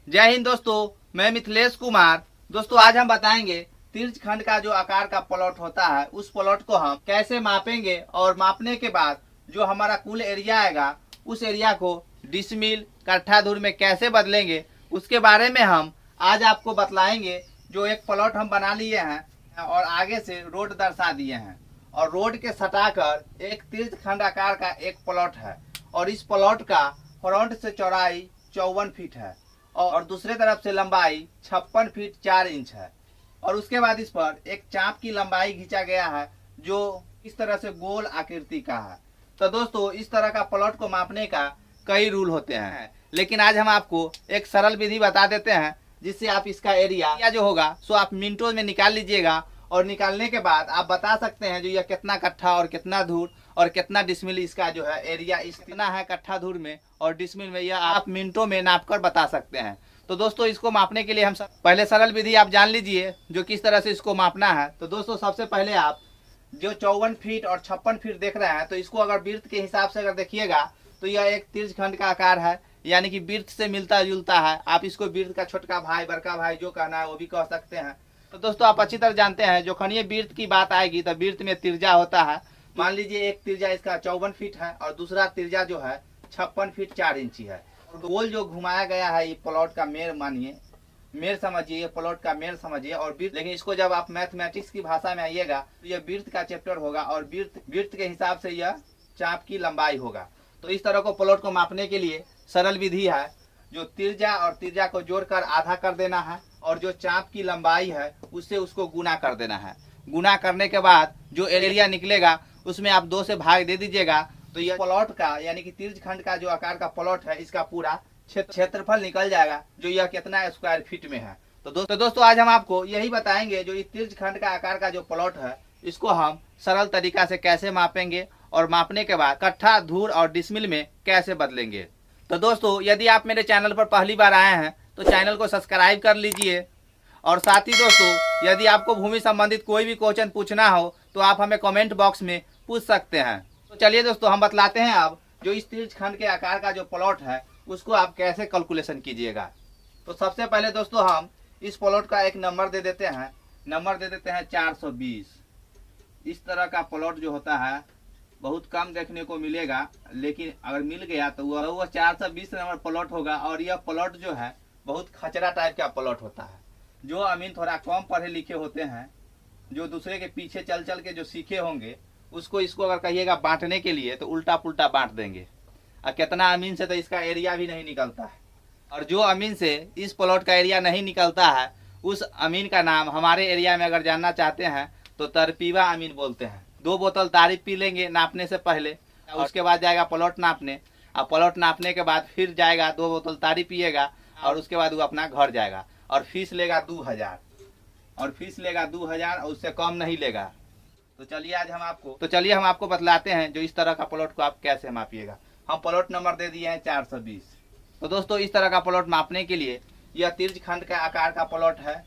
जय हिंद दोस्तों, मैं मिथिलेश कुमार। दोस्तों आज हम बताएंगे तिर्ज खंड का जो आकार का प्लॉट होता है उस प्लॉट को हम कैसे मापेंगे और मापने के बाद जो हमारा कुल एरिया आएगा उस एरिया को डिसमिल कट्ठा धूर में कैसे बदलेंगे उसके बारे में हम आज आपको बतलाएंगे। जो एक प्लॉट हम बना लिए हैं और आगे से रोड दर्शा दिए हैं और रोड के सटाकर एक तिर्ज खंड आकार का एक प्लॉट है और इस प्लॉट का फ्रंट से चौड़ाई 54 फीट है और दूसरे तरफ से लंबाई 56 फीट 4 इंच है और उसके बाद इस पर एक चाप की लंबाई खींचा गया है जो इस तरह से गोल आकृति का है। तो दोस्तों इस तरह का प्लॉट को मापने का कई रूल होते हैं, लेकिन आज हम आपको एक सरल विधि बता देते हैं जिससे आप इसका एरिया जो होगा सो आप मिनटों में निकाल लीजिएगा और निकालने के बाद आप बता सकते हैं जो यह कितना कट्ठा और कितना धूर और कितना डिसमिल इसका जो है एरिया इतना है कट्ठा धूर में और डिसमिल में, यह आप मिनटों में नापकर बता सकते हैं। तो दोस्तों इसको मापने के लिए हम पहले सरल विधि आप जान लीजिए जो किस तरह से इसको मापना है। तो दोस्तों सबसे पहले आप जो 54 फीट और 56 फीट देख रहे हैं तो इसको अगर वृत्त के हिसाब से अगर देखिएगा तो यह एक तिर्ज खंड का आकार है, यानी कि वृत्त से मिलता जुलता है। आप इसको वृत्त का छोटका भाई बड़का भाई जो कहना है वो भी कह सकते हैं। तो दोस्तों आप अच्छी तरह जानते हैं जो खनिये वृत्त की बात आएगी तो वृत्त में तिरजा होता है। मान लीजिए एक तिरजा इसका 54 फीट है और दूसरा तिरजा जो है 56 फीट 4 इंची है। गोल जो घुमाया गया है ये प्लॉट का मेर मानिए, मेर समझिए, ये प्लॉट का मेर समझिए और वृत्त। लेकिन इसको जब आप मैथमेटिक्स की भाषा में आइएगा तो यह वृत्त का चैप्टर होगा और वृत्त के हिसाब से यह चाप की लंबाई होगा। तो इस तरह को प्लॉट को मापने के लिए सरल विधि है, जो तिरजा और तिरजा को जोड़कर आधा कर देना है और जो चाप की लंबाई है उससे उसको गुना कर देना है। गुना करने के बाद जो एरिया निकलेगा उसमें आप 2 से भाग दे दीजिएगा तो यह प्लॉट का यानी कि तिर्ज खंड का जो आकार का प्लॉट है इसका पूरा क्षेत्रफल निकल जाएगा जो यह कितना स्क्वायर फीट में है। तो दोस्तों आज हम आपको यही बताएंगे जो इस तिर्ज खंड का आकार का जो प्लॉट है इसको हम सरल तरीका से कैसे मापेंगे और मापने के बाद कट्ठा धूर और डिसमिल में कैसे बदलेंगे। तो दोस्तों यदि आप मेरे चैनल पर पहली बार आए हैं तो चैनल को सब्सक्राइब कर लीजिए और साथ ही दोस्तों यदि आपको भूमि संबंधित कोई भी क्वेश्चन पूछना हो तो आप हमें कमेंट बॉक्स में पूछ सकते हैं। तो चलिए दोस्तों हम बतलाते हैं अब जो इस तिर्ज खंड के आकार का जो प्लॉट है उसको आप कैसे कैलकुलेशन कीजिएगा। तो सबसे पहले दोस्तों हम इस प्लॉट का एक नंबर दे देते हैं, नंबर दे देते हैं 420। इस तरह का प्लॉट जो होता है बहुत कम देखने को मिलेगा, लेकिन अगर मिल गया तो वह 420 नंबर प्लॉट होगा। और यह प्लॉट जो है बहुत खचरा टाइप का प्लॉट होता है। जो अमीन थोड़ा कम पढ़े लिखे होते हैं, जो दूसरे के पीछे चल चल के जो सीखे होंगे उसको इसको अगर कहिएगा बांटने के लिए तो उल्टा पुल्टा बांट देंगे और कितना अमीन से तो इसका एरिया भी नहीं निकलता है। और जो अमीन से इस प्लॉट का एरिया नहीं निकलता है उस अमीन का नाम हमारे एरिया में अगर जानना चाहते हैं तो तरपीवा अमीन बोलते हैं। 2 बोतल तारीफ पी लेंगे नापने से पहले और उसके बाद जाएगा प्लॉट नापने और प्लॉट नापने के बाद फिर जाएगा 2 बोतल तारीफ पिएगा और उसके बाद वो अपना घर जाएगा और फीस लेगा 2000 और फीस लेगा 2000 और उससे कम नहीं लेगा। तो चलिए हम आपको बतलाते हैं जो इस तरह का प्लॉट को आप कैसे मापिएगा। हम प्लॉट नंबर दे दिए हैं 420। तो दोस्तों इस तरह का प्लॉट मापने के लिए यह तिर्ज खंड का आकार का प्लॉट है,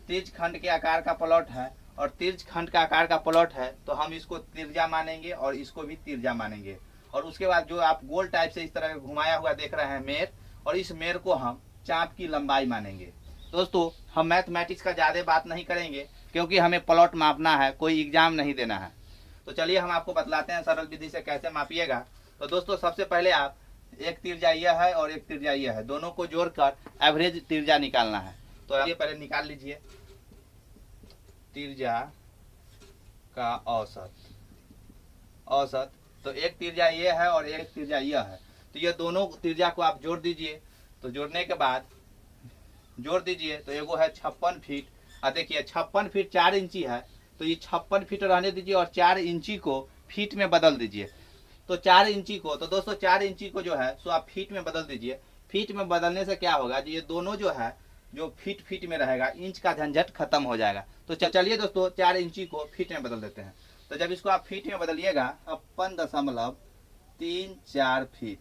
तिर्ज खंड के आकार का प्लॉट है और तिर्ज खंड का आकार का प्लॉट है तो हम इसको तिरजा मानेंगे और इसको भी तिरजा मानेंगे। और उसके बाद जो आप गोल टाइप से इस तरह का घुमाया हुआ देख रहे हैं मेर, और इस मेर को हम चाप की लंबाई मानेंगे। दोस्तों हम मैथमेटिक्स का ज़्यादा बात नहीं करेंगे क्योंकि हमें प्लॉट मापना है, कोई एग्जाम नहीं देना है। तो चलिए हम आपको बतलाते हैं सरल विधि से कैसे मापिएगा। तो दोस्तों सबसे पहले आप एक तिरजा यह है और एक तिरजा यह है, दोनों को जोड़कर एवरेज तिरजा निकालना है। तो ये पहले निकाल लीजिए तिरजा का औसत। तो एक तिरजा ये है और एक तिरजा यह है, तो ये दोनों तिरजा को आप जोड़ दीजिए। तो जोड़ने के बाद जोड़ दीजिए तो एगो है 56 फीट और देखिए 56 फीट 4 इंची है तो ये 56 फीट रहने दीजिए और 4 इंची को फीट में बदल दीजिए। तो 4 इंची को, तो दोस्तों 4 इंची को जो है सो आप फीट में बदल दीजिए। फीट में बदलने से क्या होगा जी, ये दोनों जो है जो फीट में रहेगा, इंच का झंझट खत्म हो जाएगा। तो चलिए दोस्तों 4 इंची को फीट में बदल देते हैं। तो जब इसको आप फीट में बदलिएगा 56.34 फीट,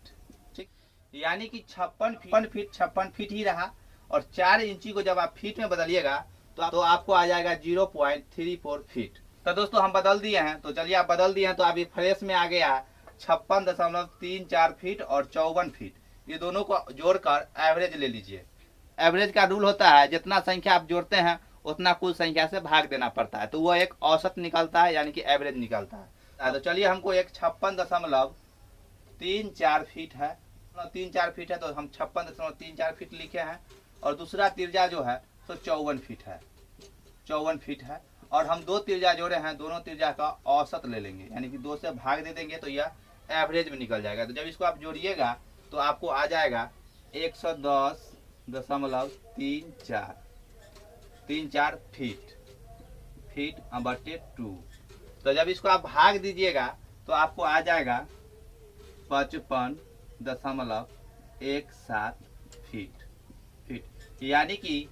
ठीक, यानी कि 56 फीट ही रहा। और 4 इंची को जब आप फीट में बदलिएगा तो आपको आ जाएगा 0.34 फीट। तो दोस्तों हम बदल दिए हैं, तो चलिए आप बदल दिए हैं तो अभी फ्रेश में आ गया 56.34 फीट और 54 फीट, ये दोनों को जोड़कर एवरेज ले लीजिए। एवरेज का रूल होता है, जितना संख्या आप जोड़ते हैं उतना कुल संख्या से भाग देना पड़ता है, तो वो एक औसत निकलता है, यानी कि एवरेज निकलता है। तो चलिए हमको एक 56.34 फीट है, 34 फीट है, तो हम 56.34 फीट लिखे हैं। और दूसरा त्रिज्या जो है तो 54 फीट है, 54 फीट है। और हम दो त्रिज्या जोड़े हैं, दोनों त्रिज्या का औसत ले लेंगे, यानी कि 2 से भाग दे देंगे तो यह एवरेज में निकल जाएगा। तो जब इसको आप जोड़िएगा तो आपको आ जाएगा 110.34 फीट बटे 2। तो जब इसको आप भाग दीजिएगा तो आपको आ जाएगा 55.17 फीट, यानी कि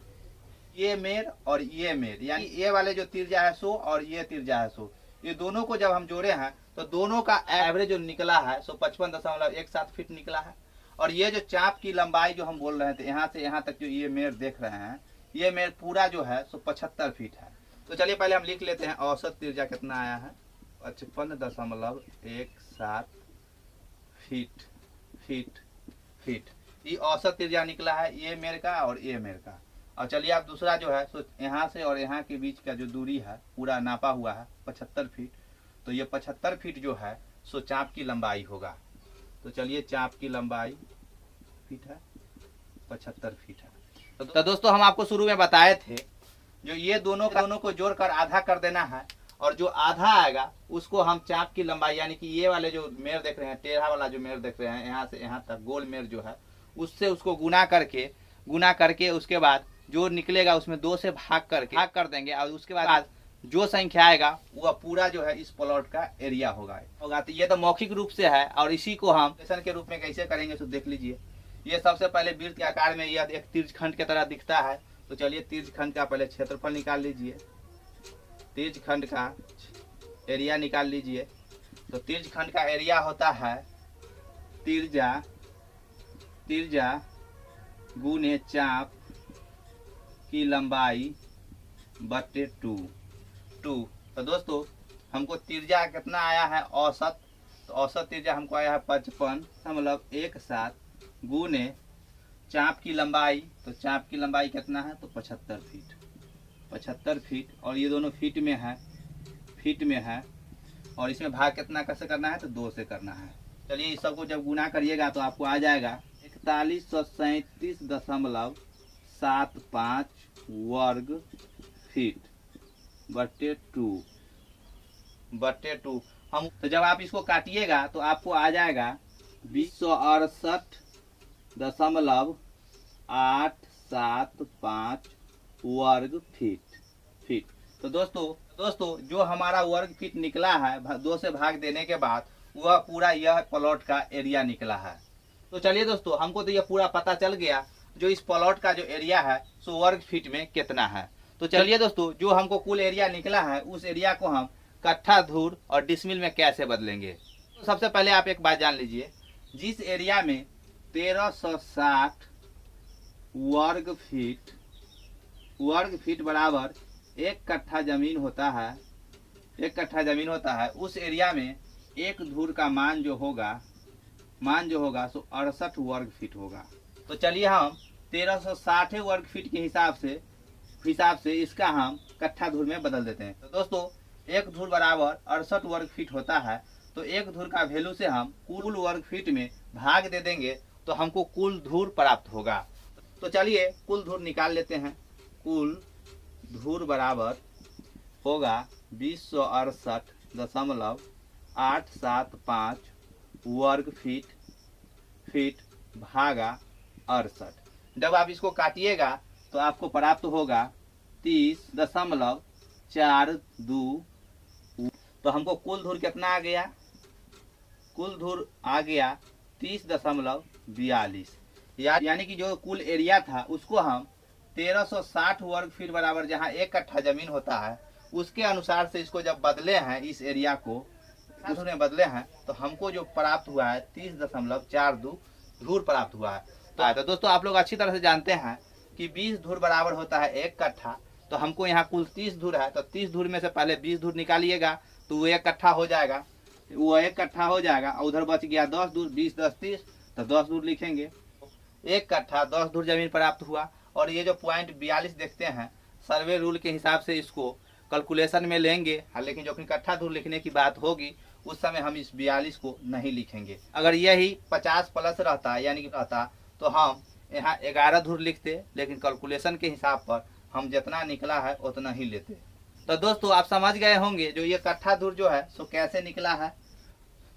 ये मेर और ये मेर, यानी ये वाले जो त्रिज्या है 100 और ये त्रिज्या है 100, ये दोनों को जब हम जोड़े हैं तो दोनों का एवरेज जो निकला है सो 55.17 फीट निकला है। और ये जो चाप की लंबाई जो हम बोल रहे थे यहाँ से यहाँ तक जो ये मेर देख रहे हैं, ये मेर पूरा जो है सो 75 फीट है। तो चलिए पहले हम लिख लेते हैं औसत त्रिज्या कितना आया है, 55.17 फीट। ये औसत त्रिज्या निकला है ये मेर का और ये मेर का। और चलिए आप दूसरा जो है सो यहाँ से और यहाँ के बीच का जो दूरी है पूरा नापा हुआ है 75 फीट, तो ये 75 फीट जो है सो चाप की लंबाई होगा। तो चलिए चाप की लंबाई फीट है, 75 फीट है। तो दोस्तों हम आपको शुरू में बताए थे जो ये दोनों को जोड़कर आधा कर देना है, और जो आधा आएगा उसको हम चाप की लंबाई, यानी कि ये वाले जो मेर देख रहे हैं, टेढ़ा वाला जो मेर देख रहे हैं यहाँ से यहाँ तक गोल मेर जो है, उससे उसको गुना करके उसके बाद जो निकलेगा उसमें 2 से भाग कर देंगे। और उसके बाद जो संख्या आएगा वह पूरा जो है इस प्लॉट का एरिया होगा। तो ये तो मौखिक रूप से है, और इसी को हम क्वेश्चन के रूप में कैसे करेंगे तो देख लीजिए। ये सबसे पहले वृत्त के आकार में यह एक तिर्यखंड की तरह दिखता है, तो चलिए तिर्यखंड का पहले क्षेत्रफल निकाल लीजिए, तिर्यखंड का एरिया निकाल लीजिए। तो तिर्यखंड का एरिया होता है तिर्यजा गुने चाप की लंबाई बटे 2। तो दोस्तों हमको तिर्यजा कितना आया है औसत, तो औसत तिर्यजा हमको आया है 55.17 गुने चाप की लंबाई, तो चाप की लंबाई कितना है तो 75 फीट, और ये दोनों फीट में है। और इसमें भाग कितना कैसे करना है तो 2 से करना है। चलिए इस सबको जब गुना करिएगा तो आपको आ जाएगा 4137.75 वर्ग फीट बटे 2। हम तो जब आप इसको काटिएगा तो आपको आ जाएगा 268.875 वर्ग फीट। तो दोस्तों जो हमारा वर्ग फीट निकला है 2 से भाग देने के बाद वह पूरा यह प्लॉट का एरिया निकला है। तो चलिए दोस्तों हमको तो यह पूरा पता चल गया जो इस प्लॉट का जो एरिया है सो वर्ग फीट में कितना है। तो चलिए दोस्तों जो हमको कुल एरिया निकला है उस एरिया को हम कट्ठा, धूर और डिसमिल में कैसे बदलेंगे। तो सबसे पहले आप एक बात जान लीजिए, जिस एरिया में 1360 वर्ग फीट बराबर 1 कट्ठा जमीन होता है, उस एरिया में एक धूर का मान जो होगा सो 68 वर्ग फीट होगा। तो चलिए हम 1360 वर्ग फीट के हिसाब से इसका हम कट्ठा धूर में बदल देते हैं। तो दोस्तों एक धूर बराबर 68 वर्ग फीट होता है, तो एक धूर का वैल्यू से हम कुल वर्ग फीट में भाग दे देंगे तो हमको कुल धूर प्राप्त होगा। तो चलिए कुल धूर निकाल लेते हैं। कुल धूर बराबर होगा 268.875 वर्ग फीट भागा 68। जब आप इसको काटिएगा तो आपको प्राप्त होगा 30.42। तो हमको कुल धूर कितना आ गया, कुल धूर आ गया 30.42, यानी कि जो कुल एरिया था उसको हम 1360 वर्ग फीट बराबर जहाँ 1 कट्ठा जमीन होता है उसके अनुसार से इसको जब बदले हैं, इस एरिया को उसमें बदले हैं, तो हमको जो प्राप्त हुआ है 30.42 धूर प्राप्त हुआ है। तो दोस्तों आप लोग अच्छी तरह से जानते हैं कि 20 धूर बराबर होता है 1 कट्ठा, तो हमको यहाँ कुल 30 धूर है, तो 30 धूर में से पहले 20 धूर निकालिएगा तो वो 1 कट्ठा हो जाएगा, और उधर बच गया 10 धूर, 20 10 30, तो 10 धूर लिखेंगे। 1 कट्ठा 10 धूर जमीन प्राप्त हुआ, और ये जो पॉइंट 42 देखते हैं, सर्वे रूल के हिसाब से इसको कैलकुलेशन में लेंगे। लेकिन जो कट्ठा धूर लिखने की बात होगी उस समय हम इस 42 को नहीं लिखेंगे। अगर यही 50 प्लस रहता यानी कि रहता तो हम यहाँ 11 धूर लिखते, लेकिन कैलकुलेशन के हिसाब पर हम जितना निकला है उतना ही लेते। तो दोस्तों आप समझ गए होंगे जो ये कट्ठा धूर जो है सो कैसे निकला है।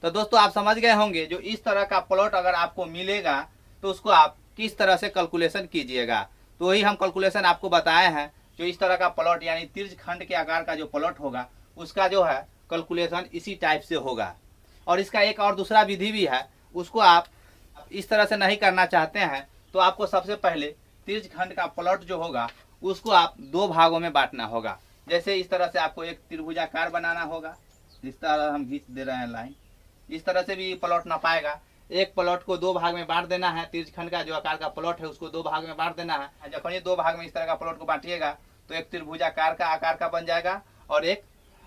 तो दोस्तों आप समझ गए होंगे जो इस तरह का प्लॉट अगर आपको मिलेगा तो उसको आप किस तरह से कैलकुलेशन कीजिएगा। तो वही हम कैलकुलेशन आपको बताए हैं। जो इस तरह का प्लॉट यानी तिरछ खंड के आकार का जो प्लॉट होगा उसका जो है कैलकुलेशन इसी टाइप से होगा। और इसका एक और दूसरा विधि भी है, उसको आप इस तरह से नहीं करना चाहते हैं तो आपको सबसे पहले तिरछ खंड का प्लॉट जो होगा उसको आप दो भागों में बांटना होगा। जैसे इस तरह से आपको एक त्रिभुजाकार बनाना होगा, जिस तरह हम खींच दे रहे हैं लाइन, इस तरह से भी प्लॉट ना पाएगा। एक प्लॉट को दो भाग में बांट देना है, तिरछ खंड का जो आकार का प्लॉट है उसको दो भाग में बांट देना है। जब ये दो भाग में इस तरह का प्लॉट को बांटिएगा तो एक त्रिभुजाकार का आकार का बन जाएगा और एक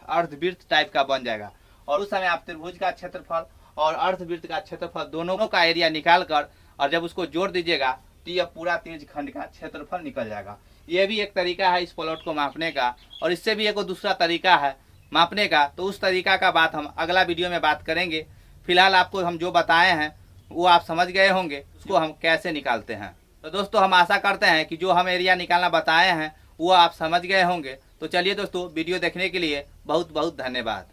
अर्धवृत्त टाइप का बन जाएगा। और उस समय आप त्रिभुज का क्षेत्रफल और अर्धवृत्त का क्षेत्रफल दोनों का एरिया निकाल कर और जब उसको जोड़ दीजिएगा तो यह पूरा तिरछ खंड का क्षेत्रफल निकल जाएगा। यह भी एक तरीका है इस प्लॉट को मापने का। और इससे भी एक दूसरा तरीका है मापने का, तो उस तरीका का बात हम अगला वीडियो में बात करेंगे। फिलहाल आपको हम जो बताए हैं वो आप समझ गए होंगे उसको हम कैसे निकालते हैं। तो दोस्तों हम आशा करते हैं कि जो हम एरिया निकालना बताए हैं वो आप समझ गए होंगे। तो चलिए दोस्तों, वीडियो देखने के लिए बहुत बहुत धन्यवाद।